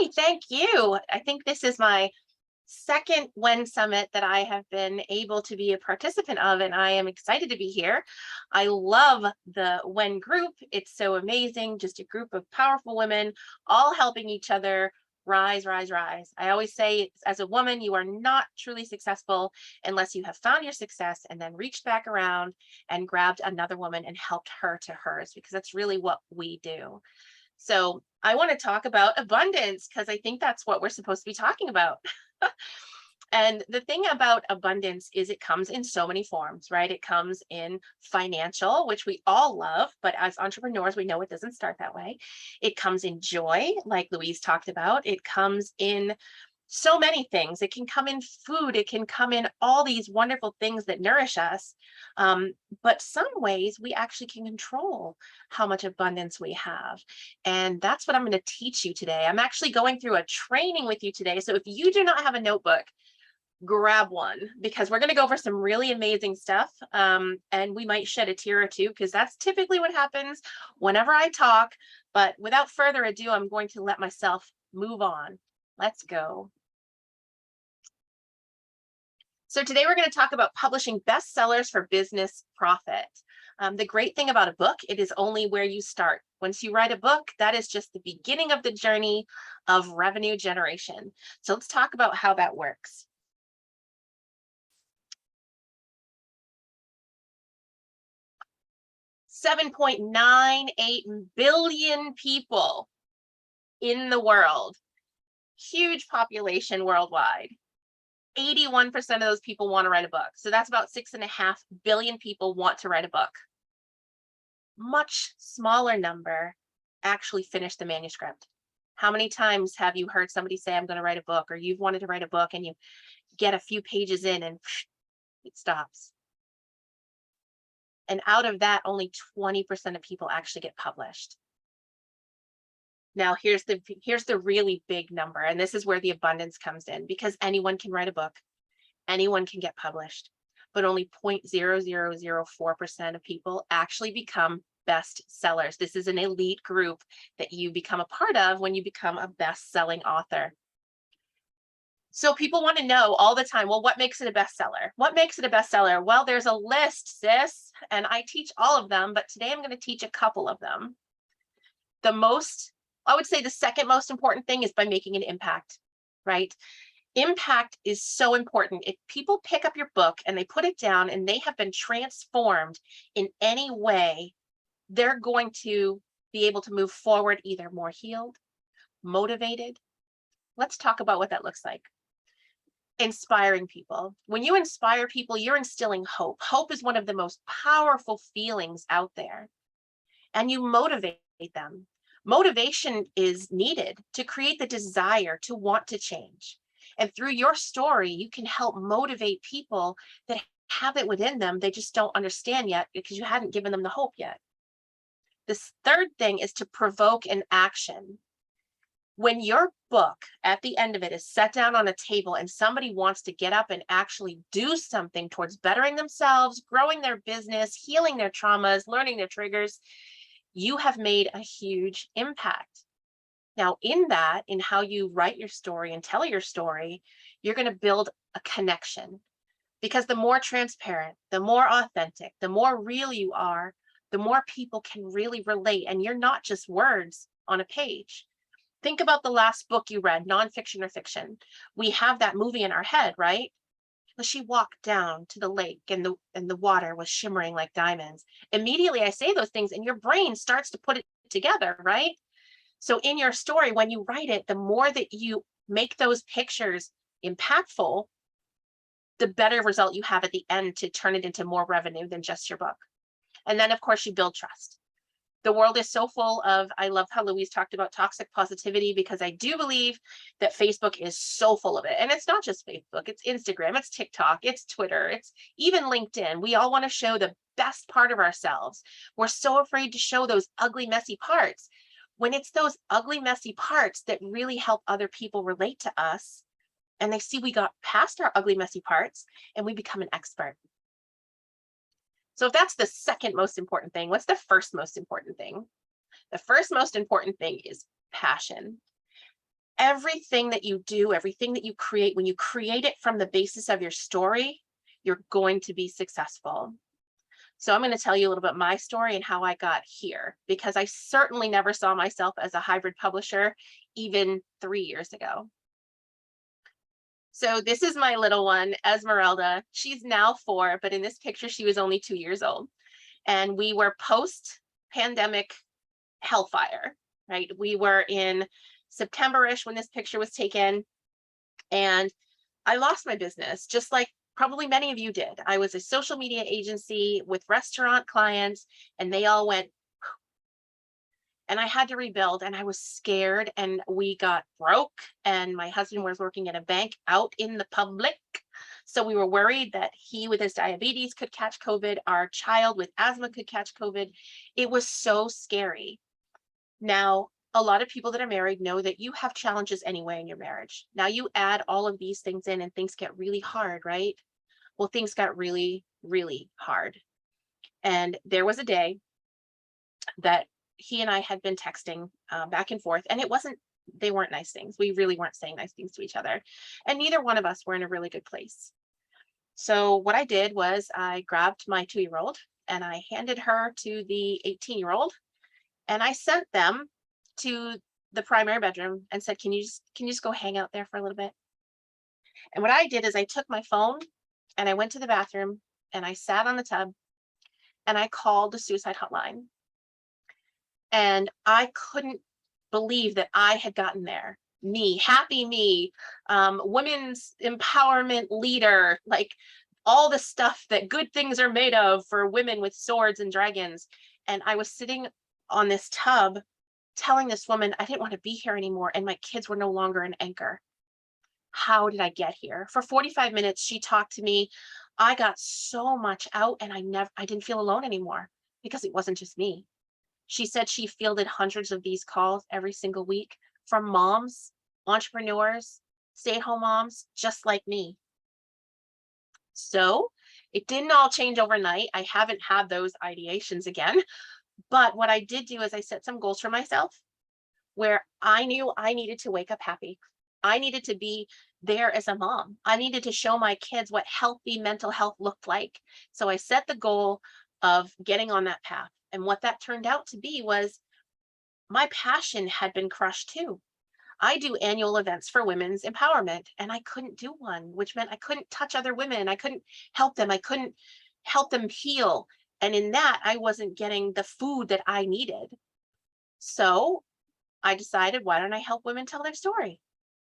Hi, thank you. I think this is my second WEN Summit that I have been able to be a participant of, and I am excited to be here. I love the WEN group. It's so amazing, just a group of powerful women all helping each other rise, rise, rise. I always say, as a woman, you are not truly successful unless you have found your success and then reached back around and grabbed another woman and helped her to hers, because that's really what we do. So I want to talk about abundance because I think that's what we're supposed to be talking about. And the thing about abundance is it comes in so many forms, right? It comes in financial, which we all love, but as entrepreneurs, we know it doesn't start that way. It comes in joy, like Louise talked about. It comes in so many things. It can come in food. It can come in all these wonderful things that nourish us. But some ways we actually can control how much abundance we have. And that's what I'm going to teach you today. I'm actually going through a training with you today. So if you do not have a notebook, grab one, because we're going to go over some really amazing stuff. And we might shed a tear or two because that's typically what happens whenever I talk. But without further ado, I'm going to let myself move on. Let's go. So today we're going to talk about publishing bestsellers for business profit. The great thing about a book, it is only where you start. Once you write a book, that is just the beginning of the journey of revenue generation. So let's talk about how that works. $7.98 billion people in the world, huge population worldwide. 81% of those people want to write a book. So that's about 6.5 billion people want to write a book. Much smaller number actually finish the manuscript. How many times have you heard somebody say, I'm going to write a book, or you've wanted to write a book and you get a few pages in and it stops? And out of that, only 20% of people actually get published. Now, here's the really big number, and this is where the abundance comes in, because anyone can write a book, anyone can get published, but only 0.0004% of people actually become best sellers. This is an elite group that you become a part of when you become a best-selling author. So people want to know all the time, well, what makes it a bestseller? What makes it a bestseller? Well, there's a list, sis, and I teach all of them, but today I'm going to teach a couple of them. I would say the second most important thing is by making an impact, right? Impact is so important. If people pick up your book and they put it down and they have been transformed in any way, they're going to be able to move forward either more healed, motivated. Let's talk about what that looks like. Inspiring people. When you inspire people, you're instilling hope. Hope is one of the most powerful feelings out there. And you motivate them. Motivation is needed to create the desire to want to change. And through your story, you can help motivate people that have it within them. They just don't understand yet because you hadn't given them the hope yet. This third thing is to provoke an action. When your book at the end of it is set down on a table and somebody wants to get up and actually do something towards bettering themselves, growing their business, healing their traumas, learning their triggers, you have made a huge impact. Now, in how you write your story and tell your story, you're going to build a connection, because the more transparent, the more authentic, the more real you are, the more people can really relate. And you're not just words on a page. Think about the last book you read, nonfiction or fiction. We have that movie in our head, right? She walked down to the lake and the water was shimmering like diamonds. Immediately I say those things and your brain starts to put it together, right? So in your story, when you write it, the more that you make those pictures impactful, the better result you have at the end to turn it into more revenue than just your book. And then of course you build trust. The world is so full of, I love how Louise talked about toxic positivity, because I do believe that Facebook is so full of it. And it's not just Facebook, it's Instagram, it's TikTok, it's Twitter, it's even LinkedIn. We all want to show the best part of ourselves. We're so afraid to show those ugly, messy parts. When it's those ugly, messy parts that really help other people relate to us, and they see we got past our ugly, messy parts, and we become an expert. So if that's the second most important thing, what's the first most important thing? The first most important thing is passion. Everything that you do, everything that you create, when you create it from the basis of your story, you're going to be successful. So I'm going to tell you a little bit my story and how I got here, because I certainly never saw myself as a hybrid publisher even 3 years ago. So this is my little one, Esmeralda. She's now 4, but in this picture, she was only 2 years old. And we were post-pandemic hellfire, right? We were in September-ish when this picture was taken. And I lost my business, just like probably many of you did. I was a social media agency with restaurant clients, and they all went, and I had to rebuild, and I was scared, and we got broke, and my husband was working at a bank out in the public. So we were worried that he with his diabetes could catch COVID, our child with asthma could catch COVID. It was so scary. Now, a lot of people that are married know that you have challenges anyway in your marriage. Now you add all of these things in and things get really hard, right? Well, things got really, really hard. And there was a day that he and I had been texting back and forth, and they weren't nice things. We really weren't saying nice things to each other. And neither one of us were in a really good place. So what I did was I grabbed my 2-year-old and I handed her to the 18-year-old, and I sent them to the primary bedroom and said, can you just go hang out there for a little bit? And what I did is I took my phone and I went to the bathroom and I sat on the tub and I called the suicide hotline. And I couldn't believe that I had gotten there. Me, happy me, women's empowerment leader, like all the stuff that good things are made of for women with swords and dragons. And I was sitting on this tub telling this woman I didn't want to be here anymore, and my kids were no longer an anchor. How did I get here? For 45 minutes, she talked to me. I got so much out, and I didn't feel alone anymore because it wasn't just me. She said she fielded hundreds of these calls every single week from moms, entrepreneurs, stay-at-home moms, just like me. So it didn't all change overnight. I haven't had those ideations again. But what I did do is I set some goals for myself where I knew I needed to wake up happy. I needed to be there as a mom. I needed to show my kids what healthy mental health looked like. So I set the goal of getting on that path. And what that turned out to be was my passion had been crushed too. I do annual events for women's empowerment, and I couldn't do one, which meant I couldn't touch other women. I couldn't help them. I couldn't help them heal. And in that, I wasn't getting the food that I needed. So I decided, why don't I help women tell their story?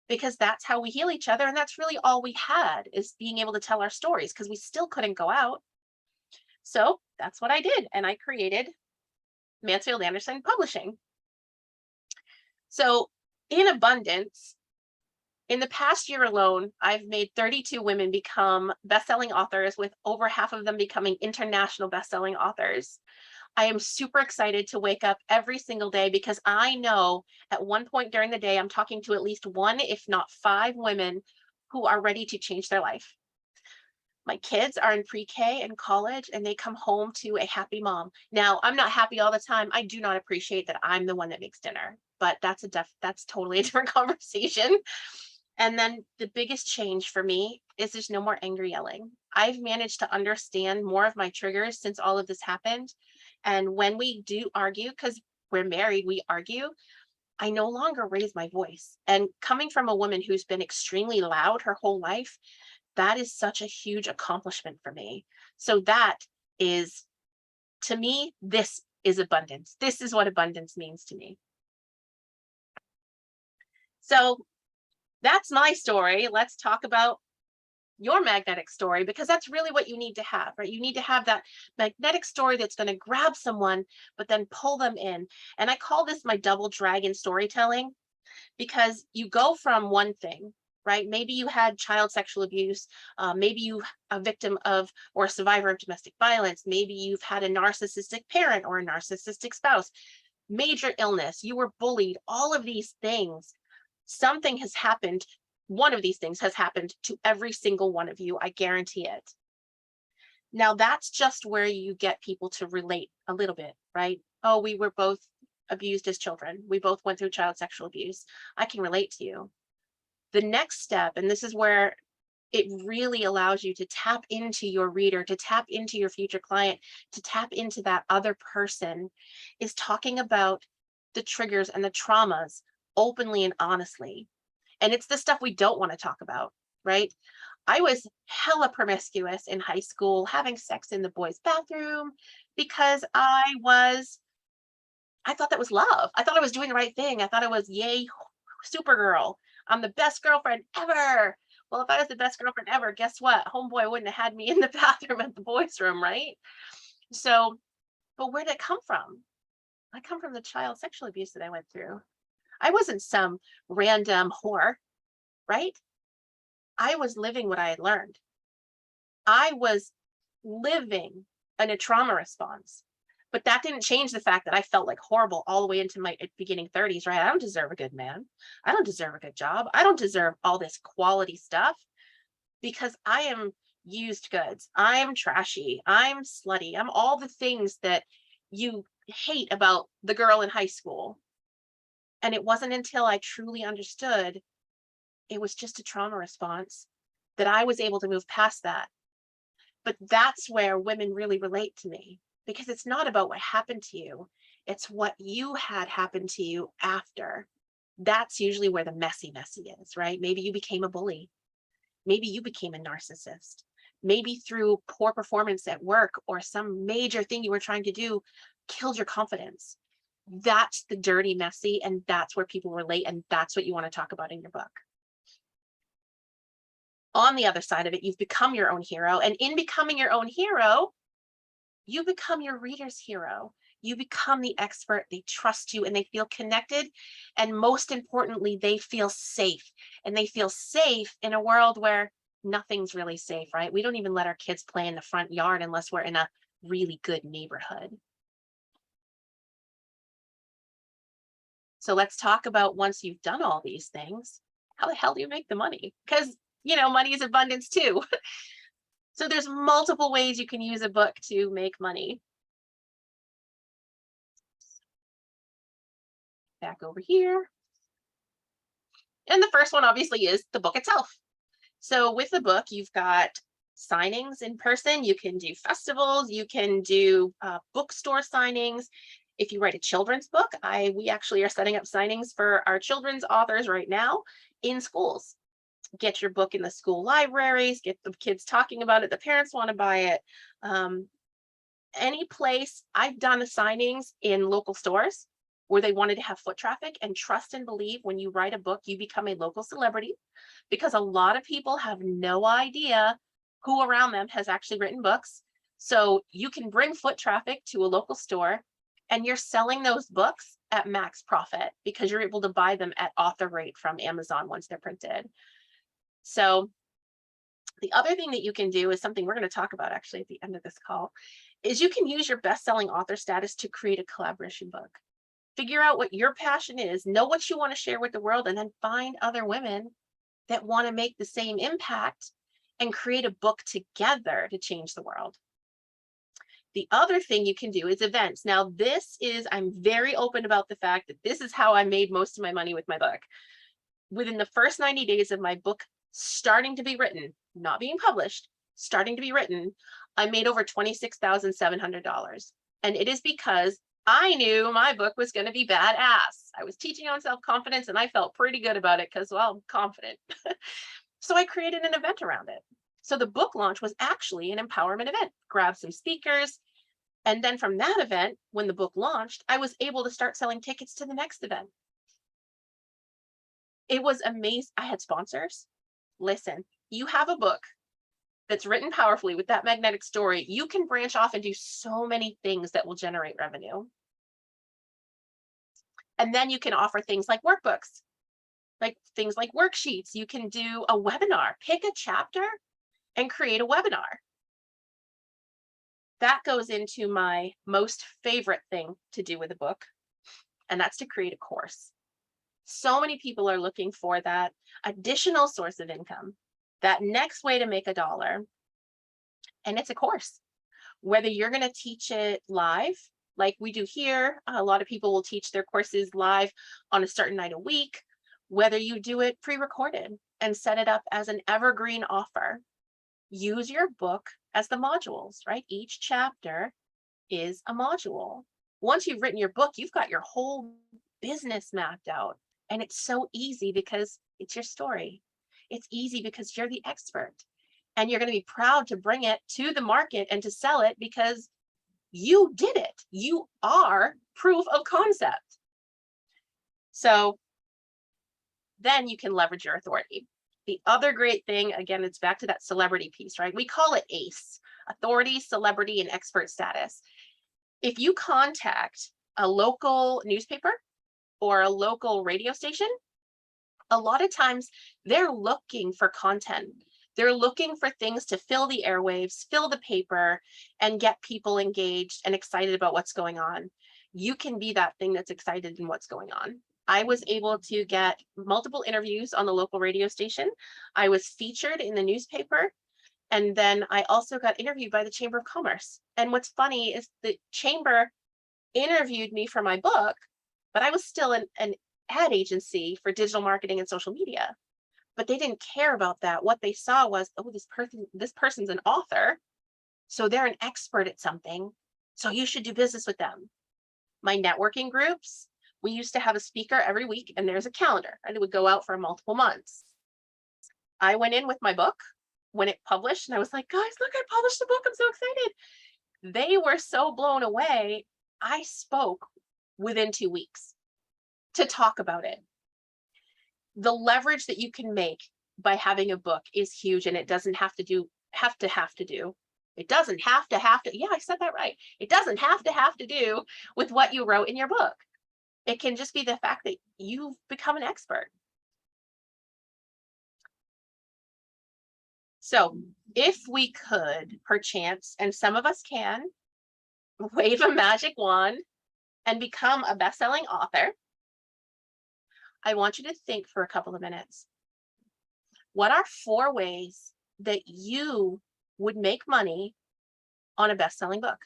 Because that's how we heal each other. And that's really all we had, is being able to tell our stories, because we still couldn't go out. So that's what I did. And I created Mansfield-Anderson Publishing. So in abundance, in the past year alone, I've made 32 women become best-selling authors, with over half of them becoming international best-selling authors. I am super excited to wake up every single day because I know at one point during the day, I'm talking to at least 1, if not 5 women who are ready to change their life. My kids are in pre-K and college, and they come home to a happy mom. Now, I'm not happy all the time. I do not appreciate that I'm the one that makes dinner, but that's totally a different conversation. And then the biggest change for me is there's no more angry yelling. I've managed to understand more of my triggers since all of this happened. And when we do argue, because we're married, we argue, I no longer raise my voice. And coming from a woman who's been extremely loud her whole life, that is such a huge accomplishment for me. So that is, to me, this is abundance. This is what abundance means to me. So that's my story. Let's talk about your magnetic story, because that's really what you need to have, right? You need to have that magnetic story that's going to grab someone, but then pull them in. And I call this my double dragon storytelling, because you go from one thing, right? Maybe you had child sexual abuse. Maybe you a victim of or a survivor of domestic violence. Maybe you've had a narcissistic parent or a narcissistic spouse, major illness, you were bullied, all of these things. Something has happened. One of these things has happened to every single one of you. I guarantee it. Now that's just where you get people to relate a little bit, right? Oh, we were both abused as children. We both went through child sexual abuse. I can relate to you. The next step, and this is where it really allows you to tap into your reader, to tap into your future client, to tap into that other person, is talking about the triggers and the traumas openly and honestly. And it's the stuff we don't want to talk about, right? I was hella promiscuous in high school, having sex in the boys' bathroom because I thought that was love. I thought I was doing the right thing. I thought I was, yay, Supergirl. I'm the best girlfriend ever. Well, if I was the best girlfriend ever, guess what? Homeboy wouldn't have had me in the bathroom at the boys' room, right? So, but where did it come from? I come from the child sexual abuse that I went through. I wasn't some random whore, right? I was living what I had learned. I was living in a trauma response. But that didn't change the fact that I felt like horrible all the way into my beginning 30s, right? I don't deserve a good man. I don't deserve a good job. I don't deserve all this quality stuff because I am used goods. I'm trashy. I'm slutty. I'm all the things that you hate about the girl in high school. And it wasn't until I truly understood it was just a trauma response that I was able to move past that. But that's where women really relate to me, because it's not about what happened to you. It's what you had happen to you after. That's usually where the messy is, right? Maybe you became a bully. Maybe you became a narcissist. Maybe through poor performance at work or some major thing you were trying to do killed your confidence. That's the dirty, messy, and that's where people relate. And that's what you want to talk about in your book. On the other side of it, you've become your own hero. And in becoming your own hero, you become your reader's hero. You become the expert. They trust you and they feel connected. And most importantly, they feel safe. And they feel safe in a world where nothing's really safe, right? We don't even let our kids play in the front yard unless we're in a really good neighborhood. So let's talk about, once you've done all these things, how the hell do you make the money? Because, you know, money is abundance too. So there's multiple ways you can use a book to make money. Back over here. And the first one obviously is the book itself. So with the book, you've got signings in person. You can do festivals. You can do bookstore signings. If you write a children's book, we actually are setting up signings for our children's authors right now in schools. Get your book in the school libraries, get the kids talking about it. The parents want to buy it. Any place. I've done the signings in local stores where they wanted to have foot traffic, and trust and believe, when you write a book, you become a local celebrity, because a lot of people have no idea who around them has actually written books. So you can bring foot traffic to a local store and you're selling those books at max profit because you're able to buy them at author rate from Amazon once they're printed. So the other thing that you can do is something we're going to talk about actually at the end of this call, is you can use your best-selling author status to create a collaboration book. Figure out what your passion is, know what you want to share with the world, and then find other women that want to make the same impact and create a book together to change the world. The other thing you can do is events. Now, I'm very open about the fact that this is how I made most of my money with my book. Within the first 90 days of my book starting to be written, not being published, starting to be written, I made over $26,700. And it is because I knew my book was going to be badass. I was teaching on self-confidence and I felt pretty good about it because, well, I'm confident. So I created an event around it. So the book launch was actually an empowerment event. Grab some speakers. And then from that event, when the book launched, I was able to start selling tickets to the next event. It was amazing. I had sponsors. Listen, you have a book that's written powerfully with that magnetic story. You can branch off and do so many things that will generate revenue. And then you can offer things like workbooks, like things like worksheets. You can do a webinar, pick a chapter and create a webinar. That goes into my most favorite thing to do with a book, and that's to create a course. So many people are looking for that additional source of income, that next way to make a dollar. And it's a course. Whether you're going to teach it live, like we do here. A lot of people will teach their courses live on a certain night a week, whether you do it pre-recorded and set it up as an evergreen offer. Use your book as the modules, right? Each chapter is a module. Once you've written your book, you've got your whole business mapped out. And it's so easy because it's your story. It's easy because you're the expert. And you're going to be proud to bring it to the market and to sell it because you did it. You are proof of concept. So then you can leverage your authority. The other great thing, again, it's back to that celebrity piece, right? We call it ACE, authority, celebrity, and expert status. If you contact a local newspaper or a local radio station, a lot of times they're looking for content. They're looking for things to fill the airwaves, fill the paper, and get people engaged and excited about what's going on. You can be that thing that's excited in what's going on. I was able to get multiple interviews on the local radio station. I was featured in the newspaper. And then I also got interviewed by the Chamber of Commerce. And what's funny is the Chamber interviewed me for my book, but I was still an ad agency for digital marketing and social media. But they didn't care about that. What they saw was, oh, this person's an author, so they're an expert at something, so you should do business with them. My networking groups, we used to have a speaker every week, and there's a calendar, and it would go out for multiple months. I went in with my book when it published, and I was like, guys, look, I published the book. I'm so excited. They were so blown away. I spoke within 2 weeks to talk about it. The leverage that you can make by having a book is huge, and it doesn't have to do. It doesn't have to. Yeah, I said that right. It doesn't have to do with what you wrote in your book. It can just be the fact that you've become an expert. So if we could, perchance, and some of us can, wave a magic wand and become a best-selling author, I want you to think for a couple of minutes. What are 4 ways that you would make money on a best-selling book?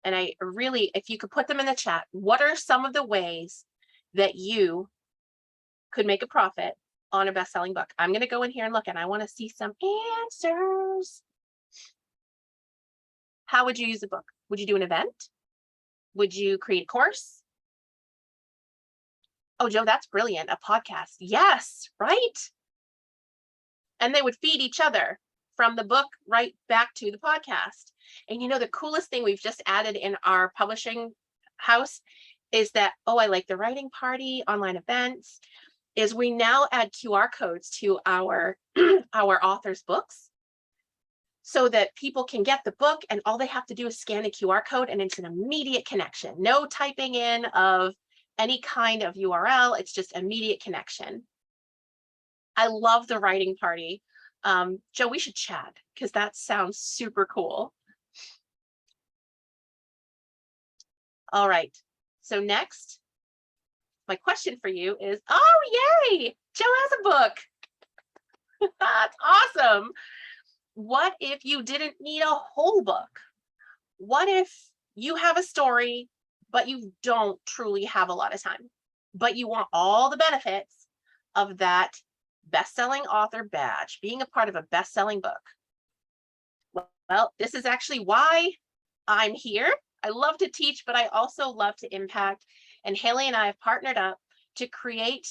And I really, if you could put them in the chat, what are some of the ways that you could make a profit on a best-selling book? I'm going to go in here and look, and I want to see some answers. How would you use a book? Would you do an event? Would you create a course? Oh, Joe, that's brilliant. A podcast. Yes, right? And they would feed each other from the book right back to the podcast. And you know, the coolest thing we've just added in our publishing house is that, oh, I like the writing party, online events, is we now add QR codes to our authors' books so that people can get the book and all they have to do is scan the QR code and it's an immediate connection. No typing in of any kind of URL. It's just immediate connection. I love the writing party. Joe, we should chat because that sounds super cool. All right. So next, my question for you is, oh, yay, Joe has a book. That's awesome. What if you didn't need a whole book? What if you have a story, but you don't truly have a lot of time, but you want all the benefits of that best-selling author badge, being a part of a best-selling book? Well, this is actually why I'm here. I love to teach, but I also love to impact. And Haley and I have partnered up to create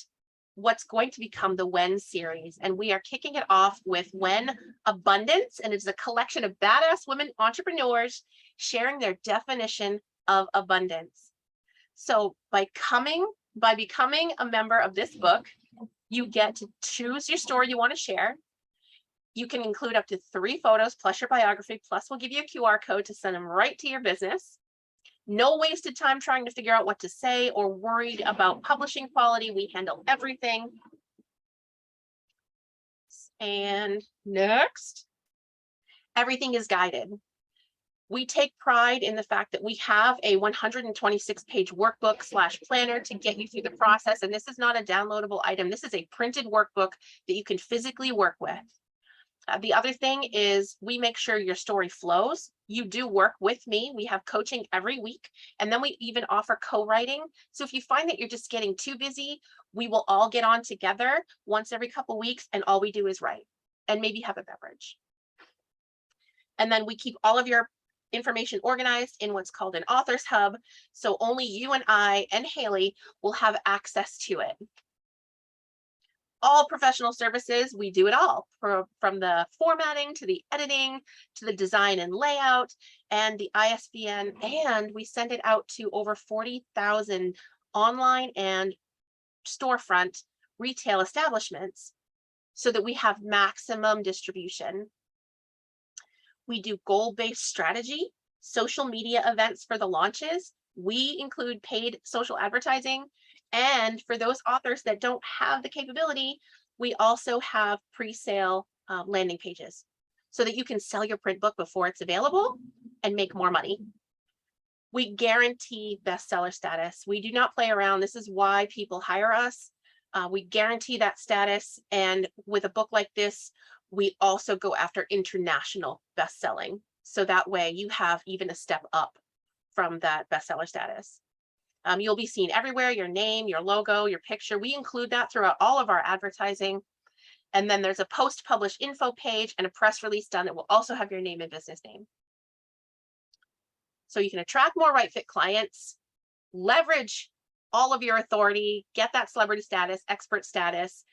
what's going to become the WEN series. And we are kicking it off with WEN Abundance. And it's a collection of badass women entrepreneurs sharing their definition of abundance. So by becoming a member of this book, you get to choose your story you want to share. You can include up to 3 photos plus your biography, plus we'll give you a QR code to send them right to your business. No wasted time trying to figure out what to say or worried about publishing quality. We handle everything. And next, everything is guided. We take pride in the fact that we have a 126-page workbook / planner to get you through the process. And this is not a downloadable item. This is a printed workbook that you can physically work with. The other thing is we make sure your story flows. You do work with me. We have coaching every week, and then we even offer co-writing. So if you find that you're just getting too busy, we will all get on together once every couple weeks, and all we do is write and maybe have a beverage. And then we keep all of your information organized in what's called an author's hub. So only you and I and Haley will have access to it. All professional services, we do it all, from the formatting to the editing to the design and layout and the ISBN, and we send it out to over 40,000 online and storefront retail establishments so that we have maximum distribution. We do goal-based strategy, social media events for the launches. We include paid social advertising. And for those authors that don't have the capability, we also have pre-sale landing pages so that you can sell your print book before it's available and make more money. We guarantee bestseller status. We do not play around. This is why people hire us. We guarantee that status. And with a book like this, we also go after international bestselling. So that way you have even a step up from that bestseller status. You'll be seen everywhere, your name, your logo, your picture. We include that throughout all of our advertising. And then there's a post-publish info page and a press release done that will also have your name and business name. So you can attract more right fit clients, leverage all of your authority, get that celebrity status, expert status,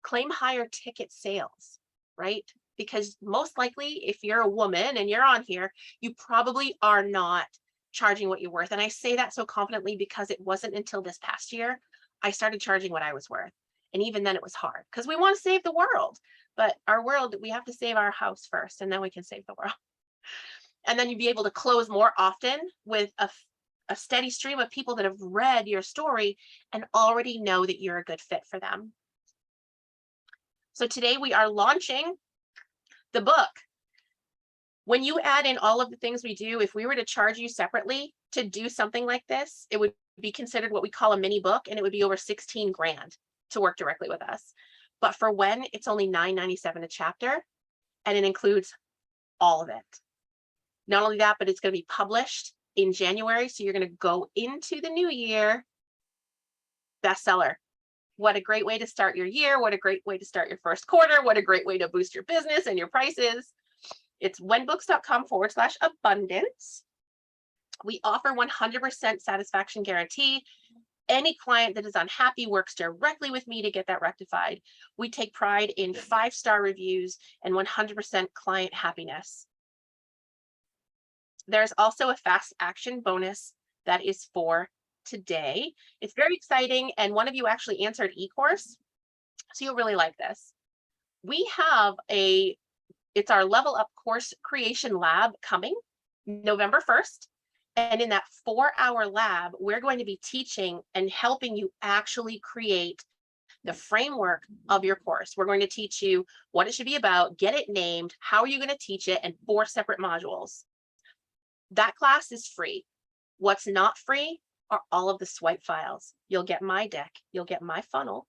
claim higher ticket sales, right? Because most likely if you're a woman and you're on here, you probably are not charging what you're worth. And I say that so confidently because it wasn't until this past year I started charging what I was worth. And even then it was hard because we want to save the world, but our world, we have to save our house first and then we can save the world. And then you'd be able to close more often with a steady stream of people that have read your story and already know that you're a good fit for them. So today we are launching the book. When you add in all of the things we do, if we were to charge you separately to do something like this, it would be considered what we call a mini book, and it would be over 16 grand to work directly with us. But for WEN, it's only $9.97 a chapter, and it includes all of it. Not only that, but it's going to be published in January. So you're going to go into the new year bestseller. What a great way to start your year. What a great way to start your first quarter. What a great way to boost your business and your prices. It's wenbooks.com/abundance. We offer 100% satisfaction guarantee. Any client that is unhappy works directly with me to get that rectified. We take pride in 5-star reviews and 100% client happiness. There's also a fast action bonus that is for today. It's very exciting. And one of you actually answered e-course. So you'll really like this. We have it's our Level Up course creation lab coming November 1st. And in that 4-hour lab, we're going to be teaching and helping you actually create the framework of your course. We're going to teach you what it should be about, get it named, how are you going to teach it, and 4 separate modules. That class is free. What's not free are all of the swipe files. You'll get my deck, you'll get my funnel,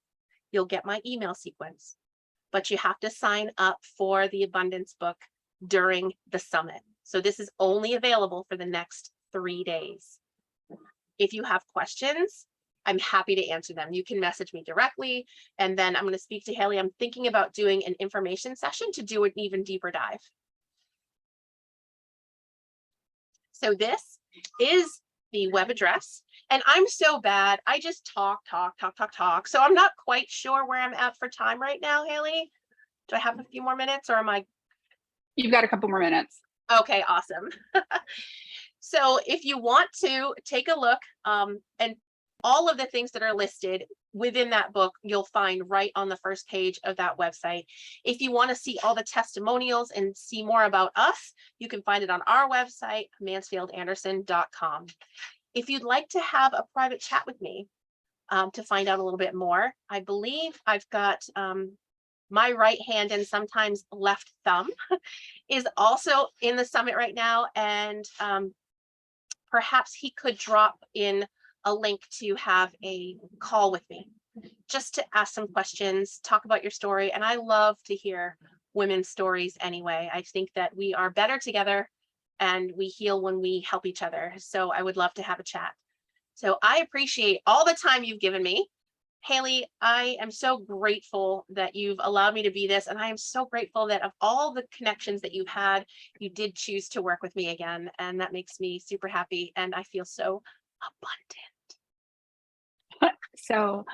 you'll get my email sequence, but you have to sign up for the Abundance book during the summit. So this is only available for the next 3 days. If you have questions, I'm happy to answer them. You can message me directly, and then I'm going to speak to Haley. I'm thinking about doing an information session to do an even deeper dive. So this is the web address, and I'm so bad. I just talk. So I'm not quite sure where I'm at for time right now, Haley. Do I have a few more minutes, or am I? You've got a couple more minutes. Okay, awesome. So if you want to take a look, and all of the things that are listed within that book, you'll find right on the first page of that website. If you want to see all the testimonials and see more about us, you can find it on our website, mansfieldanderson.com. If you'd like to have a private chat with me to find out a little bit more, I believe I've got my right hand and sometimes left thumb is also in the summit right now. And perhaps he could drop in a link to have a call with me just to ask some questions, talk about your story. And I love to hear women's stories anyway. I think that we are better together and we heal when we help each other. So I would love to have a chat. So I appreciate all the time you've given me. Haley, I am so grateful that you've allowed me to be this. And I am so grateful that of all the connections that you've had, you did choose to work with me again. And that makes me super happy. And I feel so abundant. So